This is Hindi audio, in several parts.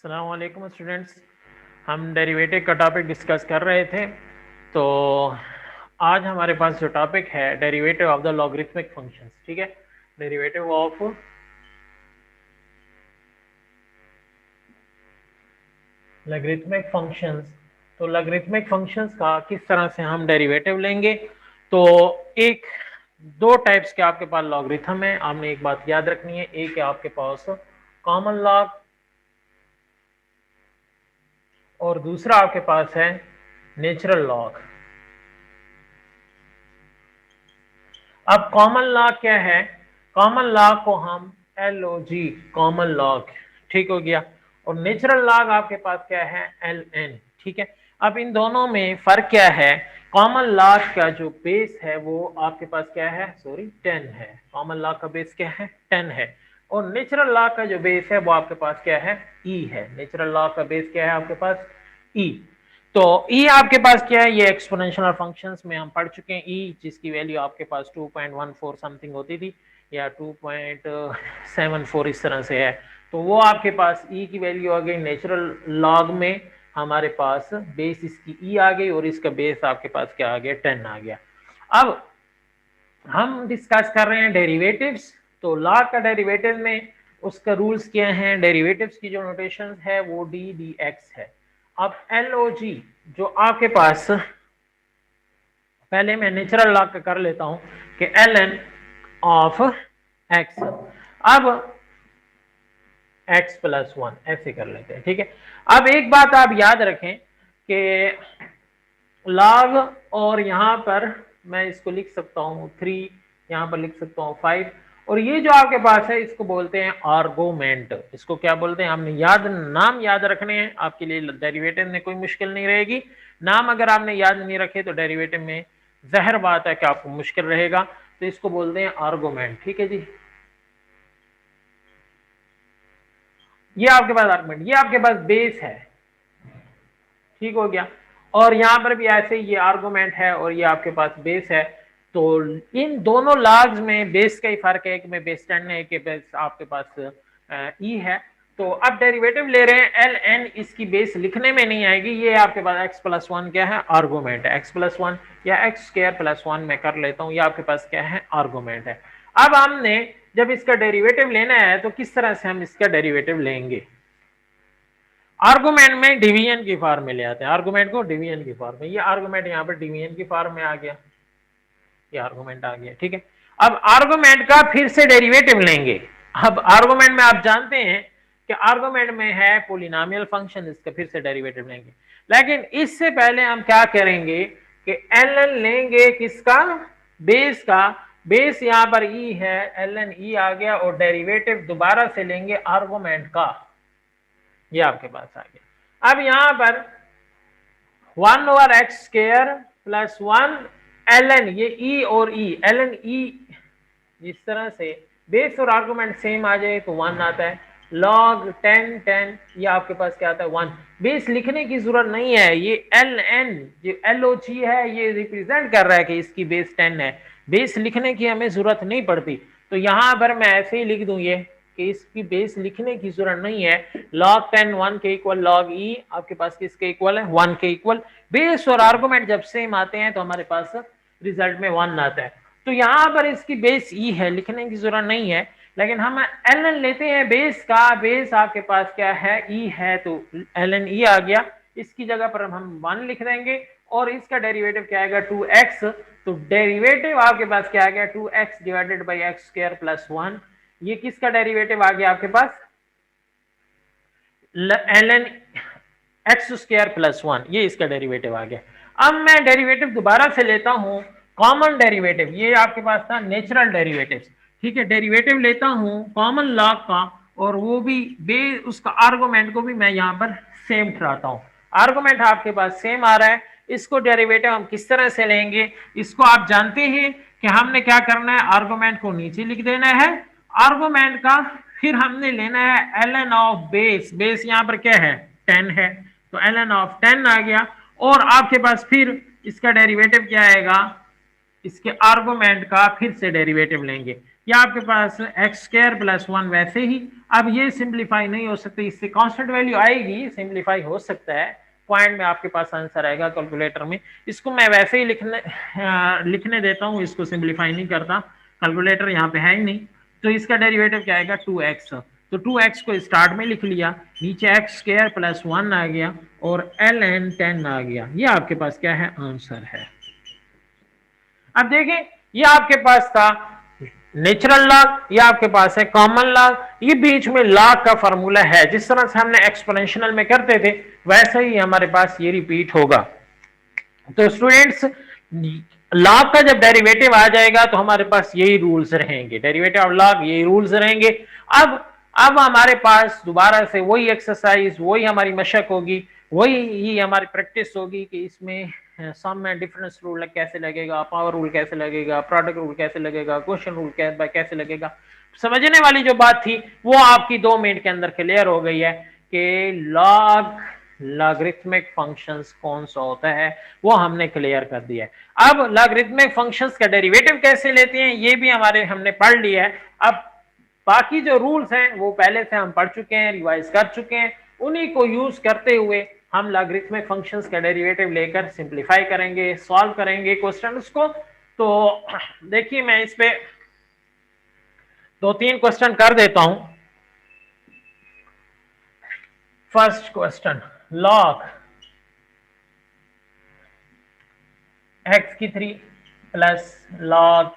अस्सलाम वालेकुम स्टूडेंट्स। हम डेरिवेटिव का टॉपिक डिस्कस कर रहे थे। तो आज हमारे पास जो टॉपिक है derivative of the logarithmic functions. ठीक है, डेरिवेटिव ऑफ लॉगरिथमिक फंक्शंस। तो लॉगरिथमिक फंक्शंस का किस तरह से हम डेरिवेटिव लेंगे। तो एक दो टाइप्स के आपके पास लॉगरिथम है, आपने एक बात याद रखनी है। एक है आपके पास कॉमन लॉग और दूसरा आपके पास है नेचुरल लॉग। अब कॉमन लॉग क्या है? कॉमन लॉग को हम LOG कॉमन लॉग, ठीक हो गया। और नेचुरल लॉग आपके पास क्या है? LN। ठीक है, अब इन दोनों में फर्क क्या है? कॉमन लॉग का जो बेस है वो आपके पास क्या है? 10 है। कॉमन लॉग का बेस क्या है? 10 है। और नेचुरल लॉग का जो बेस है वो आपके पास क्या है? E है। नेचुरल लॉग का बेस क्या है आपके पास? E। तो E आपके पास क्या है? ये एक्सपोनेंशियल फंक्शंस में हम पढ़ चुके हैं। E जिसकी वैल्यू आपके पास 2.14 समथिंग होती थी या 2.74 इस तरह से है। तो वो आपके पास E की वैल्यू आ गई। नेचुरल लॉग में हमारे पास बेस इसकी E आ गई और इसका बेस आपके पास क्या आ गया? 10 आ गया। अब हम डिस्कस कर रहे हैं डेरिवेटिव्स। तो लॉग का डेरिवेटिव में उसका रूल्स क्या हैं? डेरिवेटिव्स की जो नोटेशन है वो dx है। अब LOG जो आपके पास, पहले मैं नेचुरल लॉग का कर लेता हूं कि ln ऑफ x। अब x प्लस 1 ऐसे कर लेते हैं। ठीक है, अब एक बात आप याद रखें कि लॉग, और यहां पर मैं इसको लिख सकता हूं 3, यहां पर लिख सकता हूं 5, और ये जो आपके पास है इसको बोलते हैं आर्गुमेंट। इसको क्या बोलते हैं? आपने नाम याद रखने हैं, आपके लिए डेरिवेटिव में कोई मुश्किल नहीं रहेगी। नाम अगर आपने याद नहीं रखे तो डेरिवेटिव में जहर बात है कि आपको मुश्किल रहेगा। तो इसको बोलते हैं आर्गुमेंट। ठीक है जी, ये आपके पास आर्गुमेंट, ये आपके पास बेस है। ठीक हो गया, और यहां पर भी ऐसे ये आर्गुमेंट है और ये आपके पास बेस है। तो इन दोनों लॉग्स में बेस का ही फर्क है, एक में बेस 10 है, एक के बेस आपके पास ई है। तो अब डेरिवेटिव ले रहे हैं ln, इसकी बेस लिखने में नहीं आएगी। ये आपके पास x प्लस 1 क्या है? आर्गुमेंट है। x प्लस 1 या x स्क्वायर प्लस 1 मैं कर लेता हूं, ये आपके पास क्या है? आर्गुमेंट है। अब हमने जब इसका डेरिवेटिव लेना है तो किस तरह से हम इसका डेरिवेटिव लेंगे? आर्गुमेंट में डिवीजन की फॉर्म में ले आते हैं। आर्गुमेंट को डिवीजन की फॉर्म में, ये आर्गुमेंट यहाँ पर डिवीजन की फॉर्म में आ गया, ये आर्गुमेंट आ गया। ठीक है, अब आर्गुमेंट का फिर से डेरिवेटिव लेंगे। अब आर्गुमेंट में आप जानते हैं कि आर्गुमेंट में है पोलिनोमियल फंक्शन, इसका फिर से डेरिवेटिव लेंगे। लेकिन इससे पहले हम क्या करेंगे कि ln लेंगे किसका? बेस का। बेस यहाँ पर e है, ln e आ गया, और डेरिवेटिव दोबारा से लेंगे आर्गुमेंट का, ये आपके पास आ गया। अब यहां पर 1 over x square plus 1 ln, ये e और e, ln e इस तरह से बेस और आर्गुमेंट सेम आ जाए तो 1 आता है। log 10 10, ये आपके पास क्या आता है? 1। बेस लिखने की जरूरत नहीं है, ये ln जो LOG है ये रिप्रेजेंट कर रहा है कि इसकी बेस 10 है। बेस लिखने की हमें जरूरत नहीं पड़ती। तो यहां पर मैं ऐसे ही लिख दूं ये कि इसकी बेस लिखने की जरूरत नहीं है। log 10 1 के इक्वल, log e आपके पास किसके इक्वल है? 1 के इक्वल। बेस और आर्गुमेंट जब सेम आते हैं तो हमारे पास रिजल्ट में 1 आता है। तो यहां पर इसकी बेस e है, लिखने की जरूरत नहीं है। लेकिन हम ln लेते हैं बेस का, बेस आपके पास क्या है? e है, तो ln e आ गया। इसकी जगह पर हम 1 लिख देंगे और इसका डेरिवेटिव क्या आएगा? 2x। तो डेरिवेटिव आपके पास क्या आ गया? 2x divided by x square plus 1। ये किसका डेरिवेटिव आ गया आपके पास? ln एक्स स्क्वायर प्लस 1, ये इसका डेरिवेटिव आ गया। अब मैं डेरिवेटिव दोबारा से लेता हूं, कॉमन डेरिवेटिव, ये आपके पास था नेचुरल डेरिवेटिव। ठीक है, डेरिवेटिव लेता हूं कॉमन लॉग का, और वो भी उसका आर्गुमेंट को भी मैं यहां पर सेम ठहराता हूं। आर्गुमेंट आपके पास सेम आ रहा है, इसको डेरिवेटिव हम किस तरह से लेंगे? इसको आप जानते हैं कि हमने क्या करना है? आर्गुमेंट को नीचे लिख देना है, आर्गुमेंट का फिर हमने लेना है ln ऑफ बेस। बेस यहां पर क्या है? 10 है, तो ln ऑफ 10 आ गया। और आपके पास फिर इसका डेरिवेटिव क्या आएगा? इसके आर्गुमेंट का फिर से डेरिवेटिव लेंगे। या आपके पास एक्स स्क्वायर प्लस 1 वैसे ही। अब ये सिंप्लीफाई नहीं हो सकती, इससे कांस्टेंट वैल्यू आएगी, सिंप्लीफाई हो सकता है, पॉइंट में आपके पास आंसर आएगा कैलकुलेटर में। इसको मैं वैसे ही लिखने देता हूँ, इसको सिंप्लीफाई नहीं करता, कैलकुलेटर यहाँ पे है ही नहीं। तो इसका डेरिवेटिव क्या आएगा 2x। तो 2x को स्टार्ट में लिख लिया, नीचे एक्स स्क्वायर प्लस 1 आ गया और ln 10 आ गया। ये आपके पास क्या है, आंसर है। अब देखें, ये आपके पास था नेचुरल लॉग, ये आपके पास है कॉमन लॉग, ये बीच में लॉग का फॉर्मूला है। जिस तरह से हमने एक्सपोनेंशियल में करते थे वैसे ही हमारे पास ये रिपीट होगा। तो स्टूडेंट्स, लॉग का जब डेरिवेटिव आ जाएगा तो हमारे पास यही रूल्स रहेंगे, डेरिवेटिव ऑफ लॉग यही रूल्स रहेंगे। अब हमारे पास दोबारा से वही एक्सरसाइज, वही हमारी मशक होगी, वही ही हमारी प्रैक्टिस होगी कि इसमें सम में डिफरेंस रूल कैसे लगेगा, पावर रूल कैसे लगेगा, प्रोडक्ट रूल कैसे लगेगा, क्वेश्चन रूल कैसे लगेगा। समझने वाली जो बात थी वो आपकी 2 मिनट के अंदर क्लियर हो गई है कि लॉगरिथमिक फंक्शंस कौन सा होता है, वो हमने क्लियर कर दिया है। अब लॉगरिथमिक फंक्शंस का डेरिवेटिव कैसे लेते हैं ये भी हमने पढ़ लिया है। अब बाकी जो रूल्स हैं वो पहले से हम पढ़ चुके हैं, रिवाइज कर चुके हैं, उन्हीं को यूज करते हुए हम लॉगरिथमिक फंक्शंस का डेरिवेटिव लेकर सिंप्लीफाई करेंगे, सॉल्व करेंगे क्वेश्चंस को। तो देखिए, मैं इस पे 2-3 क्वेश्चन कर देता हूं। फर्स्ट क्वेश्चन, लॉग एक्स की 3 प्लस लॉग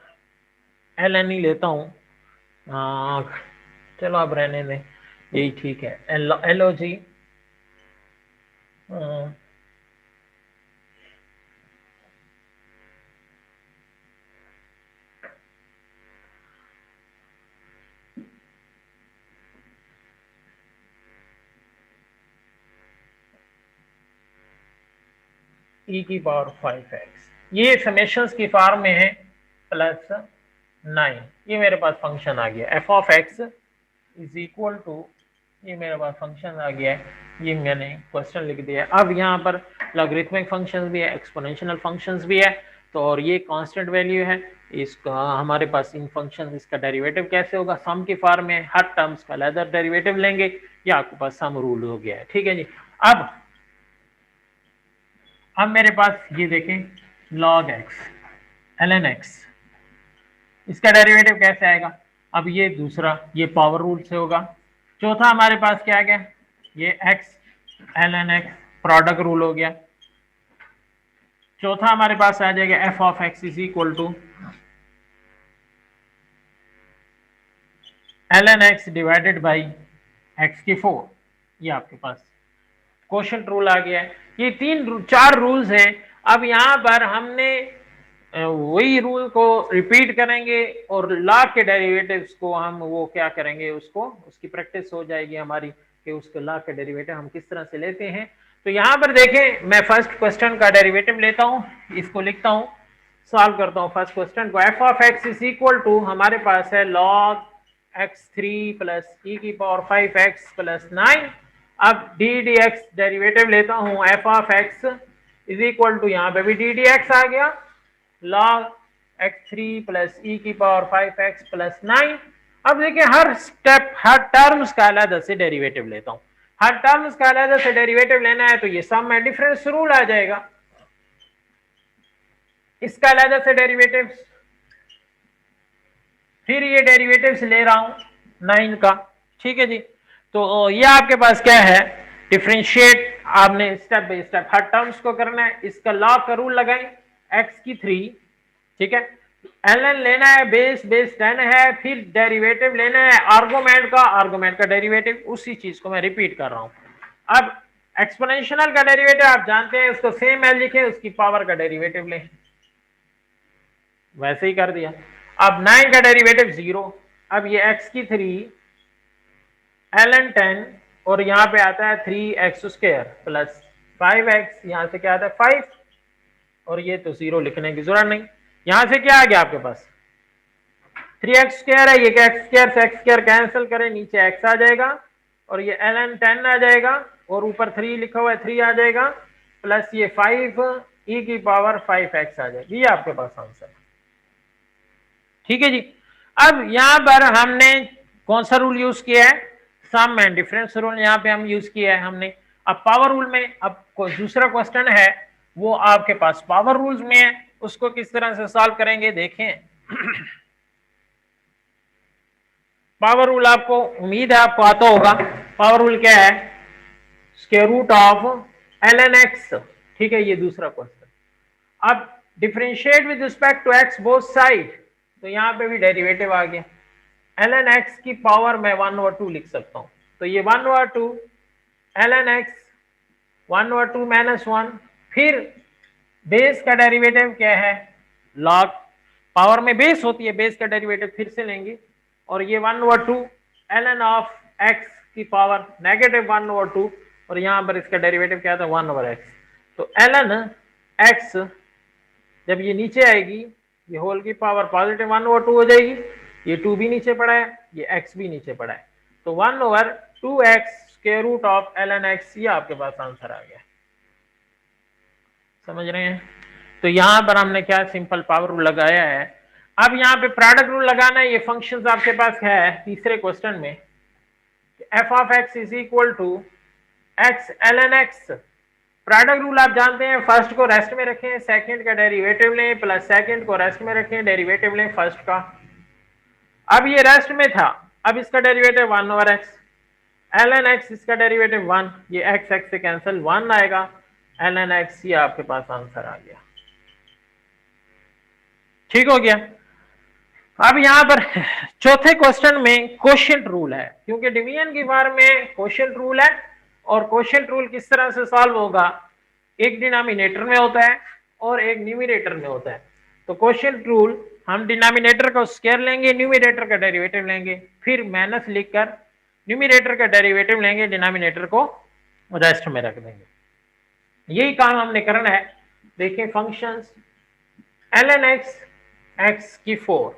ln ही लेता हूं, चलो अब रहने दें, यही ठीक है। log e की पावर 5x, ये समेशंस की फॉर्म में है, प्लस 9, ये मेरे पास फंक्शन आ गया। f of x is equal to, ये मेरे पास फंक्शन आ गया है, ये मैंने क्वेश्चन लिख दिया। अब यहाँ पर लॉगरिथमिक फंक्शंस भी है, एक्सपोनेंशियल फंक्शंस भी है, तो और ये कांस्टेंट वैल्यू है। इसका हमारे पास इन फंक्शंस, इसका डेरिवेटिव कैसे होगा, सम की फॉर्म में, हर टर्म्स का अलग डेरिवेटिव लेंगे, ये आपके पास सम रूल हो गया है। ठीक है जी। अब मेरे पास ये देखें log x ln x, इसका डेरिवेटिव कैसे आएगा। अब ये दूसरा, ये पावर रूल से होगा। चौथा हमारे पास क्या आ गया, ये x ln x product rule हो गया। चौथा हमारे पास आ जाएगा f of x is equal to ln x divided by x की 4, ये आपके पास क्वेश्चन रूल आ गया है। ये 4 रूल्स हैं। अब यहाँ पर हमने वही रूल को रिपीट करेंगे और लॉग के डेरिवेटिव्स को हम वो क्या करेंगे, उसकी प्रैक्टिस हो जाएगी हमारी कि उसके लॉग के डेरिवेटिव हम किस तरह से लेते हैं। तो यहाँ पर देखें, मैं फर्स्ट क्वेश्चन का डेरिवेटिव लेता हूँ, इसको लिखता हूँ, सॉल्व करता हूँ फर्स्ट क्वेश्चन को। f of x is equal to हमारे पास है log x3 प्लस e की पावर 5x प्लस 9। अब डी डी एक्स डेरिवेटिव लेता हूं, f of x is equal to, यहाँ पे भी डी डी एक्स आ गया, log x3 प्लस e की पावर 5x प्लस 9। अब देखिए, हर स्टेप, हर टर्म्स का अलग से डेरिवेटिव लेता हूं। हर टर्म्स का अलग से डेरिवेटिव लेना है तो ये सम में डिफरेंस रूल आ जाएगा, इसका अलग से डेरिवेटिव, फिर ये डेरिवेटिव्स ले रहा हूं 9 का। ठीक है जी। तो ये आपके पास क्या है, डिफरेंशिएट आपने step by step her terms को करना है। इसका लॉग का रूल लगाएं, x की 3, ठीक है, ln लेना है, बेस 10 है, फिर डेरिवेटिव लेना है आर्गुमेंट का डेरिवेटिव, उसी चीज को मैं रिपीट कर रहा हूं। अब एक्सपोनेंशियल का डेरिवेटिव आप जानते हैं, उसको सेम एल लिखे, उसकी पावर का डेरिवेटिव लें, वैसे ही कर दिया। अब 9 का डेरिवेटिव 0। अब ये x की 3 ln 10 और यहाँ पे आता है 3x स्क्वायर प्लस 5x, यहाँ से क्या आता है 5, और ये तो 0 लिखने की जरूरत नहीं। यहाँ से क्या आ गया आपके पास 3x स्क्वायर है, ये x स्क्वायर से x स्क्वायर कैंसिल करें, नीचे x आ जाएगा, और ये ln 10 आ जाएगा, और ऊपर 3 लिखा हुआ है 3 आ जाएगा, प्लस ये 5 e की पावर 5x आ जाएगी। ये आपके पास आंसर है। ठीक है जी। अब यहाँ पर हमने कौन सा रूल यूज किया है, सम एंड डिफरेंस रूल यहाँ पे हम यूज किया है हमने। अब पावर रूल में अब दूसरा क्वेश्चन है वो आपके पास पावर रूल्स में है, उसको किस तरह से सॉल्व करेंगे देखें। पावर रूल आपको उम्मीद है आपको आता होगा। पावर रूल क्या है, square root of ln x, ठीक है, ये दूसरा क्वेश्चन। अब differentiate with respect to x both side, तो यहां पे भी डेरिवेटिव आ गया। ln x की पावर में 1/2 लिख सकता हूं, तो ये 1/2 ln x 1/2 -1, फिर बेस का डेरिवेटिव क्या है log, पावर में बेस होती है, बेस का डेरिवेटिव फिर से लेंगे, और ये 1/2 ln ऑफ x की पावर -1/2, और यहां पर इसका डेरिवेटिव क्या था 1/x। तो ln x जब ये नीचे आएगी ये होल की पावर पॉजिटिव 1/2 हो जाएगी, ये 2 भी नीचे पड़ा है, ये x भी नीचे पड़ा है, तो 1/2x square root of ln x, ये आपके पास आंसर आ गया। समझ रहे हैं। तो यहां पर हमने क्या सिंपल पावर रूल लगाया है। अब यहाँ पे प्रोडक्ट रूल लगाना है, ये फंक्शंस आपके पास है तीसरे क्वेश्चन में, f of x is equal to x ln x। Product rule आप जानते हैं, फर्स्ट को रेस्ट में रखें, सेकंड का डेरिवेटिव लें, प्लस सेकंड को रेस्ट में रखें, डेरिवेटिव लें फर्स्ट का। अब ये रेस्ट में था, अब इसका डेरिवेटिव 1/x ln x, इसका डेरिवेटिव 1, ये x x से कैंसिल 1 आएगा ln x, ये आपके पास आंसर आ गया। ठीक हो गया। अब यहां पर चौथे क्वेश्चन में कोशेंट रूल है, क्योंकि डिवीजन की बार में कोशेंट रूल है, और कोशेंट रूल किस तरह से सॉल्व होगा, एक डिनोमिनेटर में होता है और एक न्यूमरेटर में होता है। तो कोशेंट रूल हम डिनोमिनेटर को स्क्वायर लेंगे, न्यूमरेटर का डेरिवेटिव लेंगे, फिर माइनस लिखकर न्यूमरेटर का डेरिवेटिव लेंगे, डिनोमिनेटर को रेस्ट में रख देंगे। यही काम हमने करना है। देखिए फंक्शंस ln x x की 4,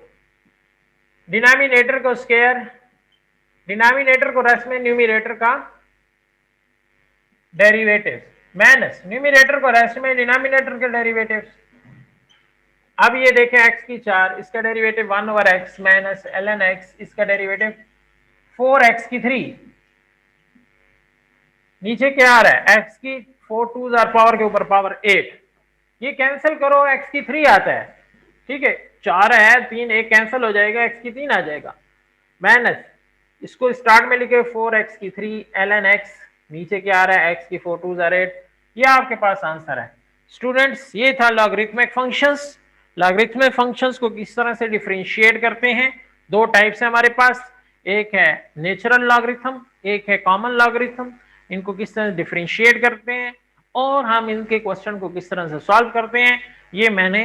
डिनोमिनेटर को स्क्वायर, डिनोमिनेटर को रेस्ट में, न्यूमरेटर का डेरिवेटिव, माइनस न्यूमरेटर को रेस्ट में, डिनोमिनेटर के डेरिवेटिव। अब ये देखें x की 4, इसका derivative 1/x minus ln x, इसका डेरिवेटिव 4x की 3, नीचे क्या आ रहा है x की 4 2s आर पावर के ऊपर पावर 8, ये कैंसिल करो x की 3 आता है, ठीक है, 4 है 3 एक कैंसिल हो जाएगा, x की 3 आ जाएगा, माइनस इसको स्टार्ट में लिखे 4x की 3 ln x, नीचे क्या आ रहा है x की 4 2s आर 8, ये आपके पास आंसर है। स्टूडेंट्स ये था लॉगरिथमिक फंक्शंस। लॉगरिथमिक फंक्शंस को किस तरह से डिफरेंशिएट करते हैं, दो टाइप्स है हमारे पास, एक है नेचुरल लॉगरिथम, एक है कॉमन लॉगरिथम। इनको किस तरह से डिफरेंशिएट करते हैं और हम इनके क्वेश्चन को किस तरह से सॉल्व करते हैं, ये मैंने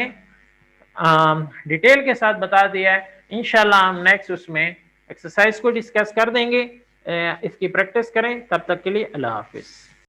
डिटेल के साथ बता दिया है। इंशाल्लाह हम नेक्स्ट उसमें एक्सरसाइज को डिस्कस कर देंगे, इसकी प्रैक्टिस करें। तब तक के लिए अल्लाह हाफिज।